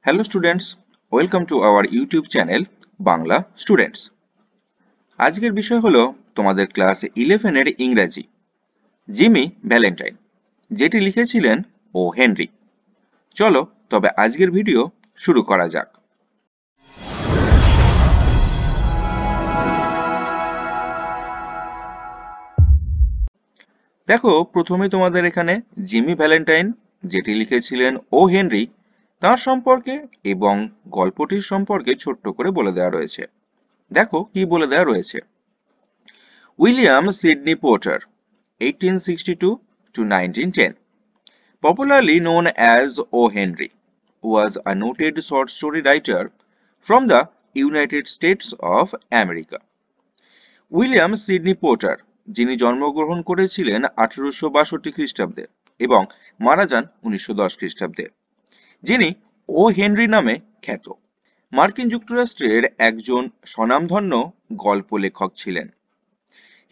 Hello students, welcome to our YouTube channel Bangla students. আজকের বিষয় হলো তোমাদের ক্লাস 11 এর ইংরেজি জিমি ভ্যালেন্টাইন, যেটি লিখেছিলেন ও হেনরি। চলো তবে আজকের ভিডিও শুরু করা যাক। দেখো, প্রথমে তোমাদের এখানে জিমি ভ্যালেন্টাইন, যেটি লিখেছিলেন ও হেনরি, তার সম্পর্কে এবং গল্পটির সম্পর্কে ছোট্ট করে বলে দেওয়া রয়েছে। দেখো কি বলে দেওয়া রয়েছে। William Sidney Porter, 1862 to 1910, popularly known as O. Henry, was a noted short story writer from the United States of America. William Sydney porter, যিনি জন্মগ্রহণ করেছিলেন 1862 খ্রিস্টাব্দে এবং মারা যান 1910 খ্রিস্টাব্দে, যিনি ও হেনরি নামে খ্যাত, মার্কিন যুক্তরাষ্ট্রের একজন স্বনামধন্য গল্প লেখক ছিলেন।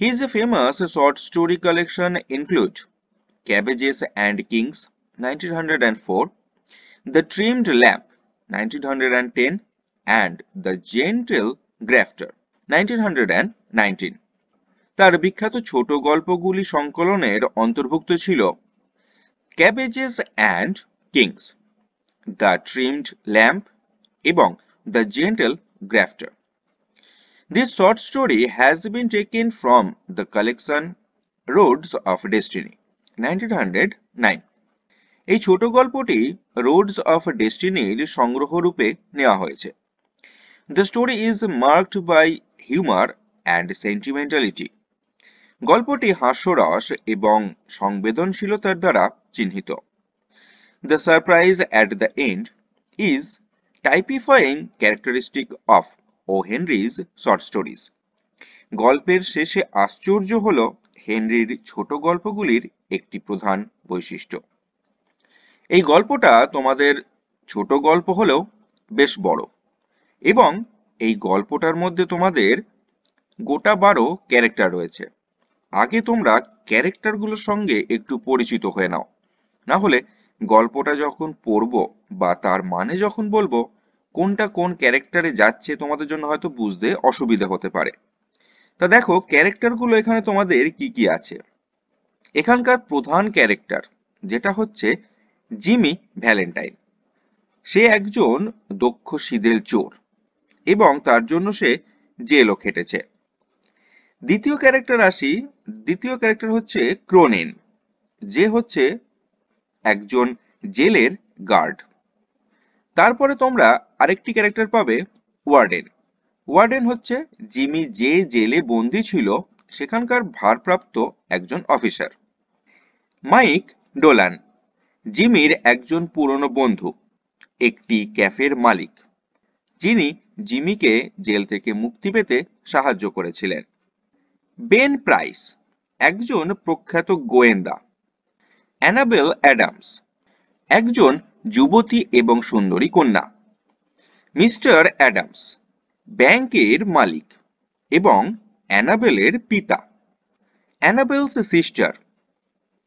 His famous short story collection include Cabbages and Kings, 1904, The Trimmed Lamp, 1910, and The Gentle Grafter, 1919. তার বিখ্যাত ছোট গল্পগুলি সংকলনের অন্তর্ভুক্ত ছিল Cabbages and Kings, The Trimmed Lamp এবং The Gentle Grafter. This short story has been taken from the collection Roads of Destiny, 1909. এই ছোট গল্পটি রোডস অফ ডেস্টিনির সংগ্রহ রূপে নেওয়া হয়েছে। The story is marked by humor and sentimentality. গল্পটি হাস্যরস এবং সংবেদনশীলতার দ্বারা চিহ্নিত। The surprise at the end is typifying characteristic of O. Henry's short stories. গল্পের শেষে আশ্চর্য হল হেনরির ছোট গল্পগুলির একটি প্রধান বৈশিষ্ট্য। এই গল্পটা তোমাদের ছোট গল্প হলেও বেশ বড়, এবং এই গল্পটার মধ্যে তোমাদের গোটা 12 ক্যারেক্টার রয়েছে। আগে তোমরা ক্যারেক্টারগুলোর সঙ্গে একটু পরিচিত হয়ে নাও, না হলে গল্পটা যখন পড়বো বা তার মানে যখন বলবো কোনটা কোন ক্যারেক্টারে যাচ্ছে তোমাদের জন্য হয়তো বুঝতে অসুবিধা হতে পারে। তা দেখো ক্যারেক্টারগুলো এখানে তোমাদের কি কি আছে। এখানকার প্রধান ক্যারেক্টার যেটা হচ্ছে জিমি ভ্যালেন্টাইন। সে একজন দক্ষ সিদেল চোর এবং তার জন্য সে জেলও খেটেছে। দ্বিতীয় ক্যারেক্টার হচ্ছে ক্রোনেন, যে হচ্ছে একজন জেলের গার্ড। তারপরে তোমরা আরেকটি ক্যারেক্টার পাবে ওয়ার্ডেন। ওয়ার্ডেন হচ্ছে জিমি যে জেলে বন্দী ছিল সেখানকার ভারপ্রাপ্ত একজন অফিসার। মাইক ডোলান, জিমির একজন পুরনো বন্ধু, একটি ক্যাফের মালিক, যিনি জিমিকে জেল থেকে মুক্তি পেতে সাহায্য করেছিলেন। বেন প্রাইস, একজন প্রখ্যাত গোয়েন্দা। অ্যানাবেল অ্যাডামস, একজন যুবতী এবং সুন্দরী কন্যা। মিস্টার অ্যাডামস, ব্যাংকের মালিক এবং অ্যানাবেলের পিতা। অ্যানাবেলস সিস্টার,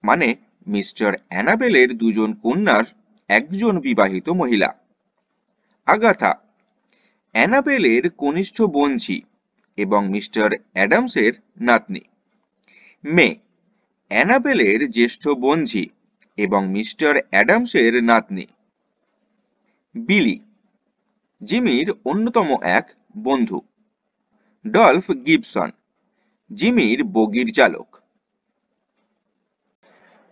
মানে মিস্টার অ্যানাবেলের দুজন কন্যার একজন বিবাহিত মহিলা। আগাথা, অ্যানাবেলের কনিষ্ঠ বোনঝি এবং মিস্টার অ্যাডামসের নাতনি। মে, অ্যানাবেলের জ্যেষ্ঠ বোনঝি এবং মিস্টার অ্যাডামসের নাতনি। বিলি, জিমির অন্যতম এক বন্ধু। ডলফ গিবসন, জিমির বগির চালক।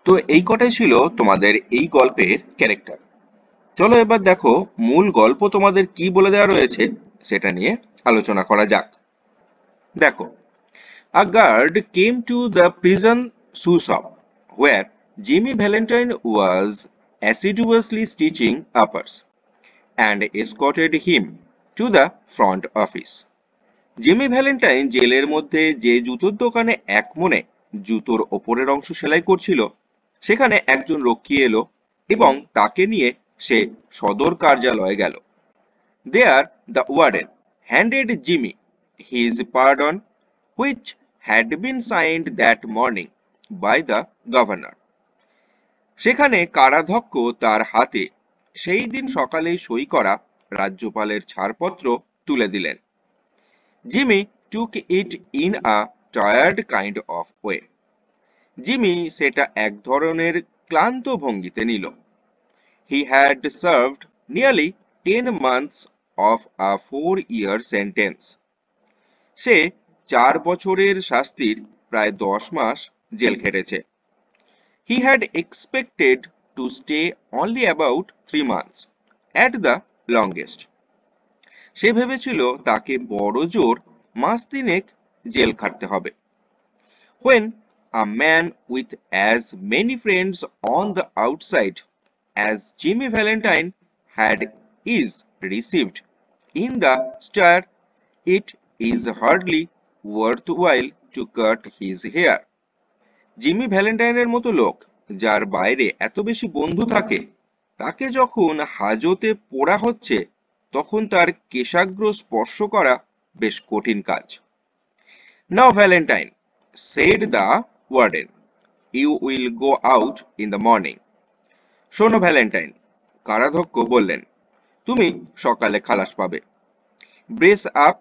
তো এই কটাই ছিল তোমাদের এই গল্পের ক্যারেক্টার। চলো এবার দেখো মূল গল্প তোমাদের কি বলে দেওয়া রয়েছে সেটা নিয়ে আলোচনা করা যাক। দেখো, a guard came to the prison shoe shop where Jimmy Valentine was assiduously stitching uppers and escorted him to the front office. Jimmy Valentine জেলের মধ্যে যে জুতোর দোকানে এক মনে জুতোর ওপরের অংশ সেলাই করছিল সেখানে একজন রক্ষী এলো এবং তাকে নিয়ে সে সদর কার্যালয়ে গেল। There the warden handed Jimmy his pardon, which had been signed that morning by the governor. সেখানে কারাধ্যক্ষ তার হাতে সেই দিন সকালেই সই করা রাজ্যপালের ছাড়পত্র তুলে দিলেন। Jimmy took it in a tired kind of way. Jimmy সেটা এক ধরনের ক্লান্ত ভঙ্গিতে নিল। He had served nearly 10 months of a 4-year sentence. সে 4 বছরের শাস্তির প্রায় 10 মাস jail খেটেছে। He had expected to stay only about 3 months at the longest. সে ভেবেছিল তাকে বড় জোর মাস 3 জেল খাটতে হবে। When a man with as many friends on the outside as Jimmy Valentine had is received in the star, it is hardly worthwhile to cut his hair. Jimmy ভ্যালেন্টাইনের মতো লোক যার বাইরে এত বেশি বন্ধু থাকে, তাকে যখন হাজতে পোড়া হচ্ছে তখন তার কেশাগ্র স্পর্শ করা বেশ কঠিন কাজ। Now Valentine, said the warden, you will go out in the morning. শোনো ভ্যালেন্টাইন, কারাধ্যক্ষ বললেন, তুমি সকালে খালাস পাবে। Brace up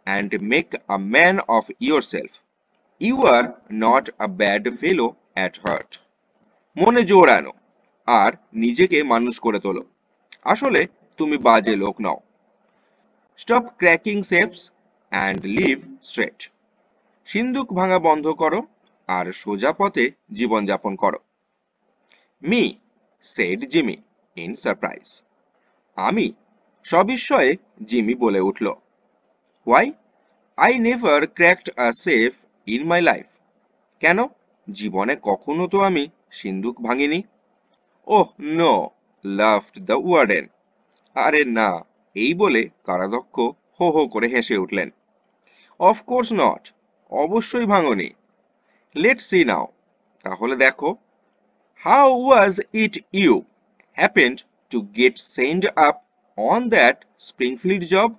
and make a man of yourself. You are not a bad fellow at heart. মনে জোর আনো আর নিজেকে মানুষ করে তোলো। আসলে তুমি বাজে লোক নও। Stop cracking safes and live straight. সিন্দুক ভাঙা বন্ধ করো আর সোজা পথে জীবনযাপন করো। Me, said Jimmy in surprise. আমি, সবিস্ময়ে জিমি বলে উঠল। Why? I never cracked a safe in my life. কেন? জীবনে কখনো তো আমি সিন্দুক ভাঙিনি। Oh no, laughed the warden. আরে না, এই বলে কারাধ্যক্ষ হো হো করে হেসে উঠলেন। Of course not. অবশ্যই ভাঙনি। Let's see now. তাহলে দেখো। How was it you happened to get signed up on that Springfield job?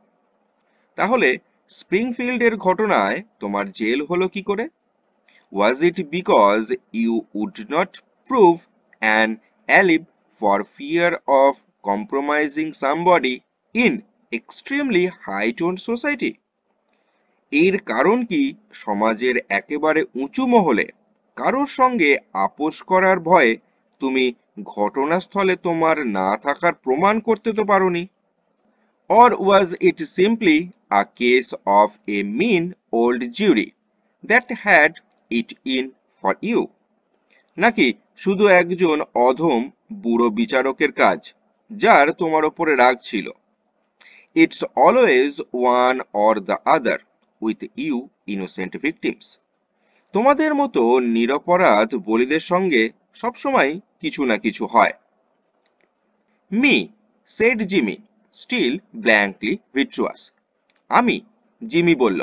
তাহলে স্প্রিংফিল্ডের ঘটনায় তোমার জেল হলো কি করে? Was it because you would not prove an alibi for fear of compromising somebody in extremely high-toned society? এর কারণ কি সমাজের একেবারে উঁচু মহলে কারোর সঙ্গে আপোষ করার ভয়ে তুমি ঘটনাস্থলে তোমার না থাকার প্রমাণ করতে তো পারোনি? Or was it simply a case of a mean old jury that had it in for you? নাকি শুধু একজন অধম বুড়ো বিচারকের কাজ যার তোমার উপরে রাগ ছিল? It's always one or the other with you innocent victims. তোমাদের মতো নিরপরাধ বলিদের সঙ্গে সবসময় কিছু না কিছু হয়। Me, said Jimmy, still blankly virtuous. আমি, জিমি বলল,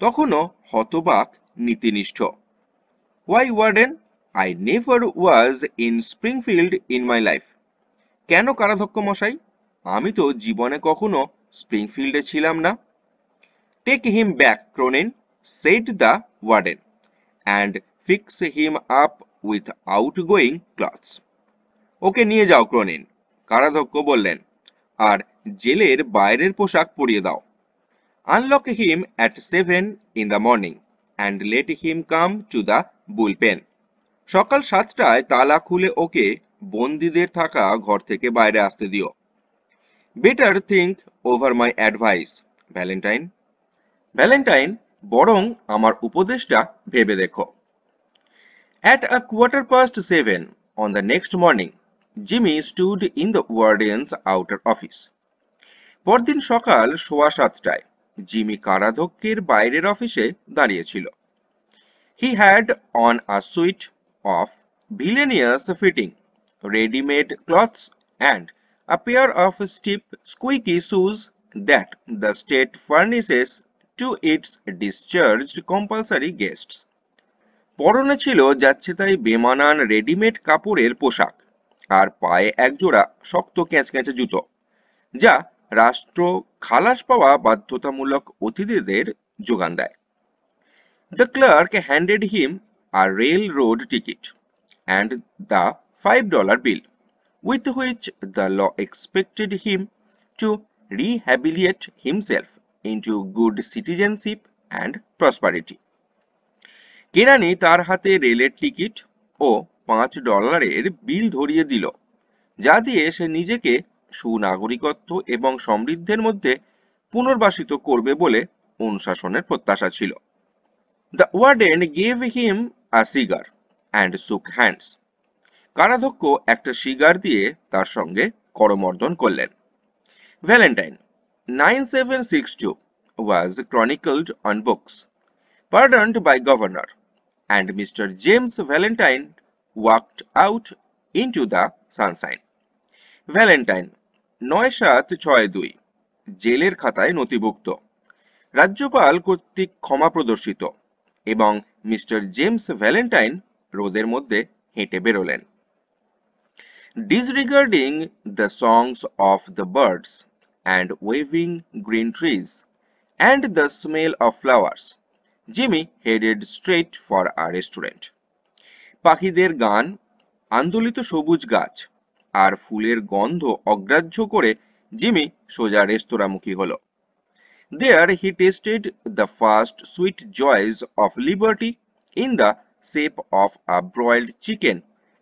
তখনও হতবাক নীতিনিষ্ঠ। Why, warden? I never was in Springfield in my life. কেন কারাধ্যক্ষ মশাই? আমি তো জীবনে কখনো স্প্রিংফিল্ডে ছিলাম না। Take him back, Cronin, said the warden, and fix him up with outgoing clothes. ওকে নিয়ে যাও ক্রোনিন, কারাধ্যক্ষ বললেন, আর জেলের বাইরের পোশাক পরিয়ে দাও। Unlock him at 7 in the morning and let him come to the bullpen. সকাল 7টায় তালা খুলে ওকে বন্দীদের থাকা ঘর থেকে বাইরে আসতে দিও। Better think over my advice, Valentine. Valentine, বরং আমার উপদেশটা ভেবে দেখো। At 7:15 on the next morning, Jimmy stood in the warden's outer office. পরদিন সকাল 7:15 জিমি কারাধ্যক্ষের বাইরের অফিসে দাঁড়িয়েছিল। He had on a suit of villainous fitting, ready-made clothes and a pair of steep, squeaky shoes that the state furnishes to its discharged compulsory guests. পরনে ছিল যাচ্ছে তাই বেমানান readymade কাপড়ের পোশাক আর পায়ে একজোড়া শক্ত ক্যাঁচক্যাঁচে জুতো, যা রাষ্ট্র খালাস পাওয়া বাধ্যতামূলক অতিথিদের যোগান দেয়। The clerk handed him a railroad ticket and the $5 bill. with which the law expected him to rehabilitate himself into good citizenship and prosperity. কেরানি তার হাতে রেলের টিকিট ও $5 বিল ধরিয়ে দিল, যা দিয়ে সে নিজেকে সুনাগরিকত্ব এবং সমৃদ্ধের মধ্যে পুনর্বাসিত করবে বলে অনুশাসনের প্রত্যাশা ছিল। The warden gave him a cigar and shook hands. কারাধ্যক্ষ একটা সিগার দিয়ে তার সঙ্গে করমর্দন করলেন। Valentine 9762 was chronicled on books, pardoned by governor, and Mr. James Valentine walked out into the sunshine. Valentine 9762 জেলের খাতায় নথিভুক্ত, রাজ্যপাল কর্তৃক ক্ষমা প্রদর্শিত, এবং মিস্টার জেমস ভ্যালেন্টাইন রোদের মধ্যে হেঁটে বেরোলেন। Disregarding the songs of the birds and waving green trees and the smell of flowers, Jimmy headed straight for a restaurant. পাখিদের গান, আন্দোলিত সবুজ গাছ আর ফুলের গন্ধ অগ্রাহ্য করে জিমি সোজা রেস্তোরাঁমুখী হলো। There he tasted the first sweet joys of liberty in the shape of a broiled chicken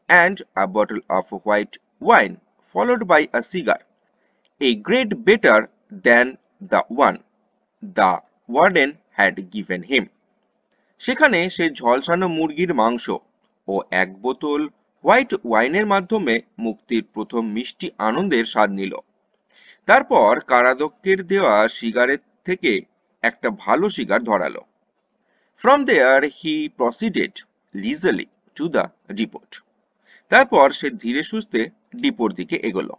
and a bottle of white wine, followed by a cigar, a grade better than the one the warden had given him. সেখানে সে ঝলসানো মুরগির মাংস ও এক বোতল white ওয়াইনের মাধ্যমে মুক্তির প্রথম মিষ্টি আনন্দের স্বাদ নিল। তারপর কারাধ্যক্ষের দেওয়া সিগারেট থেকে একটা ভালো cigar ধরালো। From there he proceeded leisurely to the depot. তারপর সে ধীরে সুস্থে ডিপোর দিকে এগোলো।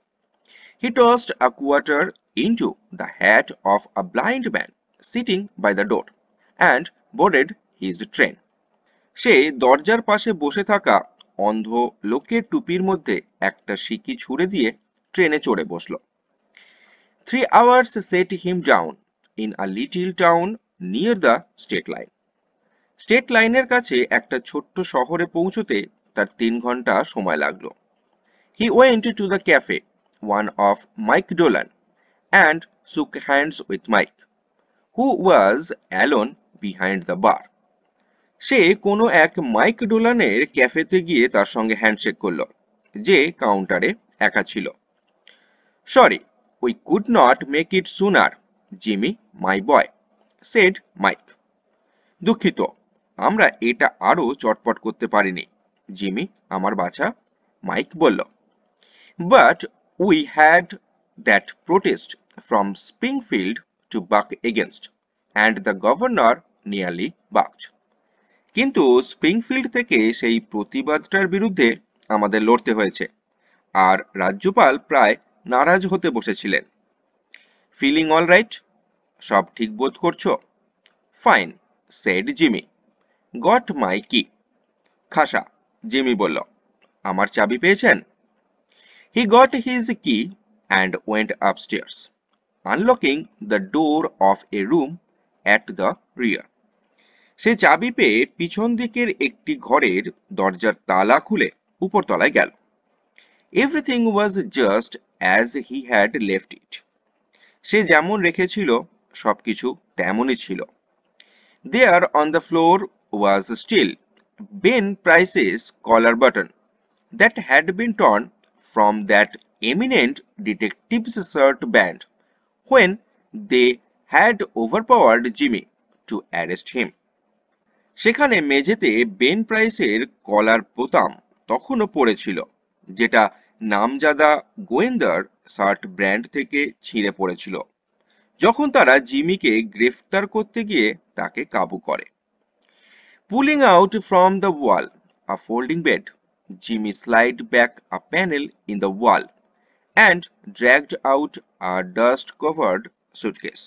He tossed a quarter into the hat of a blind man sitting by the door and boarded his train. সে দরজার পাশে বসে থাকা অন্ধ লোকের টুপির মধ্যে একটা সিকি ছুঁড়ে দিয়ে ট্রেনে চড়ে বসল। 3 hours set him down in a little town near the state line. State লাইনের কাছে একটা ছোট্ট শহরে পৌঁছতে তার 3 ঘন্টা সময় লাগলো। He went to the cafe, one of Mike Dolan, and shook hands with Mike, who was alone behind the bar. সে কোনো এক মাইক ডোলানের ক্যাফেতে গিয়ে তার সঙ্গে হ্যান্ডশেক করলো, যে কাউন্টারে একা ছিল। Sorry, we could not make it sooner, Jimmy, my boy, said Mike. দুঃখিত, আমরা এটা আরো চটপট করতে পারিনি, জিমি আমার বাছা, মাইক বলল। But we had that protest from Springfield to buck against, and the governor nearly bucked. কিন্তু স্প্রিংফিল্ড থেকে সেই প্রতিবাদটার বিরুদ্ধে আমাদের লড়তে হয়েছে, আর রাজ্যপাল প্রায় নারাজ হতে বসেছিলেন। Feeling all right? সব ঠিক বোধ করছো? Fine, said Jimmy. Got my কি? খাসা, জিমি বলল। আমার চাবি পেয়েছেন? He got his key and went upstairs, unlocking the door of a room at the rear. সে চাবি পেয়ে পিছন দিকের একটি ঘরের দরজার তালা খুলে উপরতলায় গেল। Everything was just as he had left it. সে যেমন রেখেছিল সবকিছু তেমনই ছিল। There on the floor was still Ben Price's collar button that had been torn from that eminent detective's shirt band when they had overpowered Jimmy to arrest him. সেখানে মেঝেতে Ben প্রাইসের কলার বোতাম তখনও পড়েছিল, যেটা নামজাদা গোয়েন্দার শার্ট ব্র্যান্ড থেকে ছিঁড়ে পড়েছিল যখন তারা জিমিকে গ্রেফতার করতে গিয়ে তাকে কাবু করে। Pulling out from the wall a folding bed, Jimmy slid back a panel in the wall and dragged out a dust-covered suitcase.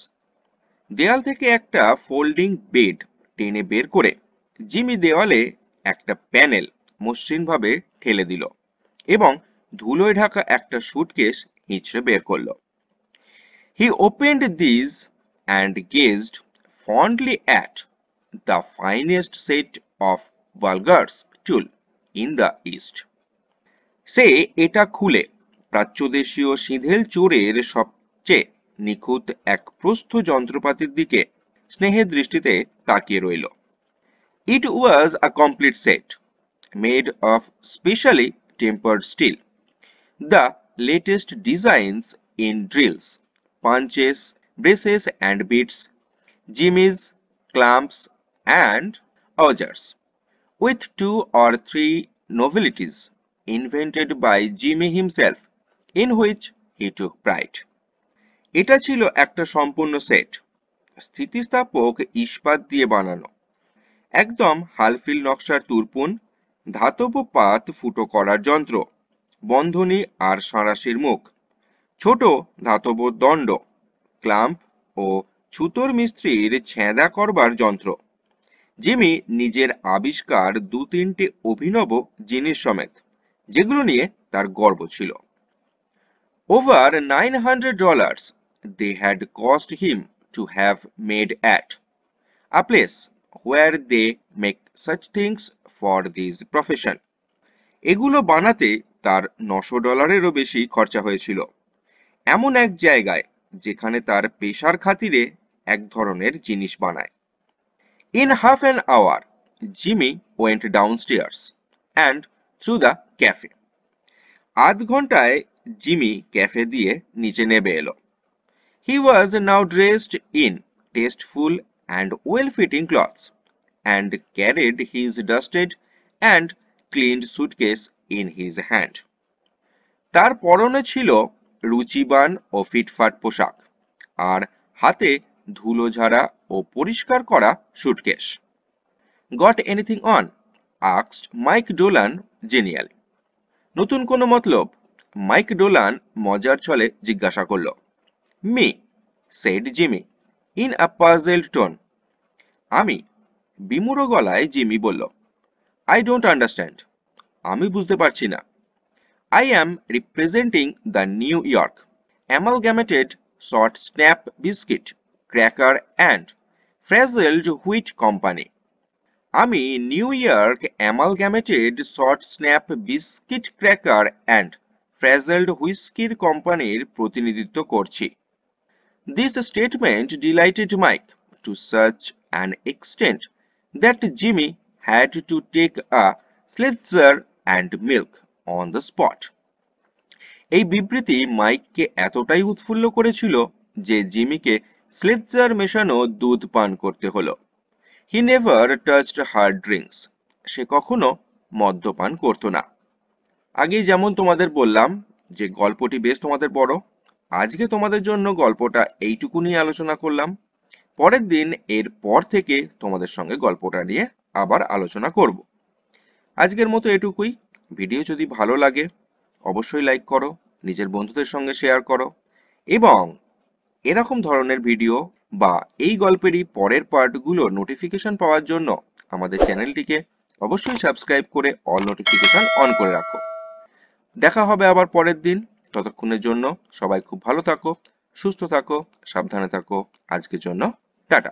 দেয়াল থেকে একটা ফোল্ডিং বেড টেনে বের করে জিমি দেওয়ালে একটা প্যানেল মসৃণভাবে ঠেলে দিল এবং ধুলোয় ঢাকা একটা সুটকেস হিঁচড়ে বের করল। He opened these and gazed fondly at the finest set of Bulgars tool in the East. সে এটা খুলে প্রাচ্যদেশীয় সিঁধেল চোরের সবচেয়ে নিখুঁত এক প্রস্থ যন্ত্রপাতির দিকে স্নেহের দৃষ্টিতে তাকিয়ে রইল। It was a complete set, made of specially tempered steel. The latest designs in drills, punches, braces and bits, jimmies, clamps and augers, with 2 or 3 novelties invented by Jimmy himself, in which he took pride. এটা ছিল একটা সম্পূর্ণ set, স্থিতিস্থাপক ইস্পাত দিয়ে বানানো, একদম হালফিল নকশার তুরপুন, ধাতব পাত ফুটো করার যন্ত্র, বন্ধনী আর সাঁড়াশির মুখ, ছোট ধাতব দণ্ড, ক্লাম্প ও ছুতোর মিস্ত্রির ছেঁদা করবার যন্ত্র। জিমি নিজের আবিষ্কার 2-3টে অভিনব জিনিস সমেত, যেগুলো নিয়ে তার গর্ব ছিল। Over $900 they had cost him to have made at a place where they make such things for this profession. এগুলো বানাতে তার $900-এরও বেশি খরচা হয়েছিল, এমন এক জায়গায় যেখানে তার পেশার খাতিরে এক ধরনের জিনিস বানায়। In half an hour, Jimmy went downstairs and through the cafe. আধ ঘন্টায় জিমি ক্যাফে দিয়ে নিচে নেমে এলো। He was now dressed in tasteful and well-fitting clothes and carried his dusted and cleaned suitcase in his hand. তার পরনে ছিল রুচিবান ও ফিটফাট পোশাক, আর হাতে ধুলো ঝাড়া ও পরিষ্কার করা suitcase. Got anything on? asked Mike Dolan genially. নতুন কোনো মতলব? মাইক ডোলান মজার ছলে জিজ্ঞাসা করল। Me, said Jimmy, in a puzzled tone. আমি, বিমূঢ় গলায় জিমি বলল। I don't understand. আমি বুঝতে পারছি না। I am representing the New York Amalgamated Short Snap Biscuit, Cracker and Frazzled Wheat Company. আমি New York Amalgamated Short Snap Biscuit Cracker and Frazzled হুইস্কির কোম্পানির প্রতিনিধিত্ব করছি। This statement delighted Mike to such an extent that Jimmy had to take a Schlitzer and milk on the spot. এই বিবৃতি মাইককে এতটাই উৎফুল্ল করেছিল যে জিমিকে স্লিৎজার মেশানো দুধ পান করতে হলো। He never touched hard drinks. সে কখনো মদ্যপান করত না। আগেই যেমন তোমাদের বললাম যে গল্পটি বেশ তোমাদের বড়, আজকে তোমাদের জন্য গল্পটা এইটুকু নিয়ে আলোচনা করলাম। পরের দিন এর পর থেকে তোমাদের সঙ্গে গল্পটা নিয়ে আবার আলোচনা করব। আজকের মতো এটুকুই। ভিডিও যদি ভালো লাগে অবশ্যই লাইক করো, নিজের বন্ধুদের সঙ্গে শেয়ার করো, এবং এরকম ধরনের ভিডিও বা এই গল্পেরই পরের পার্টগুলোর নোটিফিকেশন পাওয়ার জন্য আমাদের চ্যানেলটিকে অবশ্যই সাবস্ক্রাইব করে অল নোটিফিকেশন অন করে রাখো। দেখা হবে আবার পরের দিন। ততক্ষণের জন্য সবাই খুব ভালো থাকো, সুস্থ থাকো, সাবধানে থাকো। আজকের জন্য টাটা।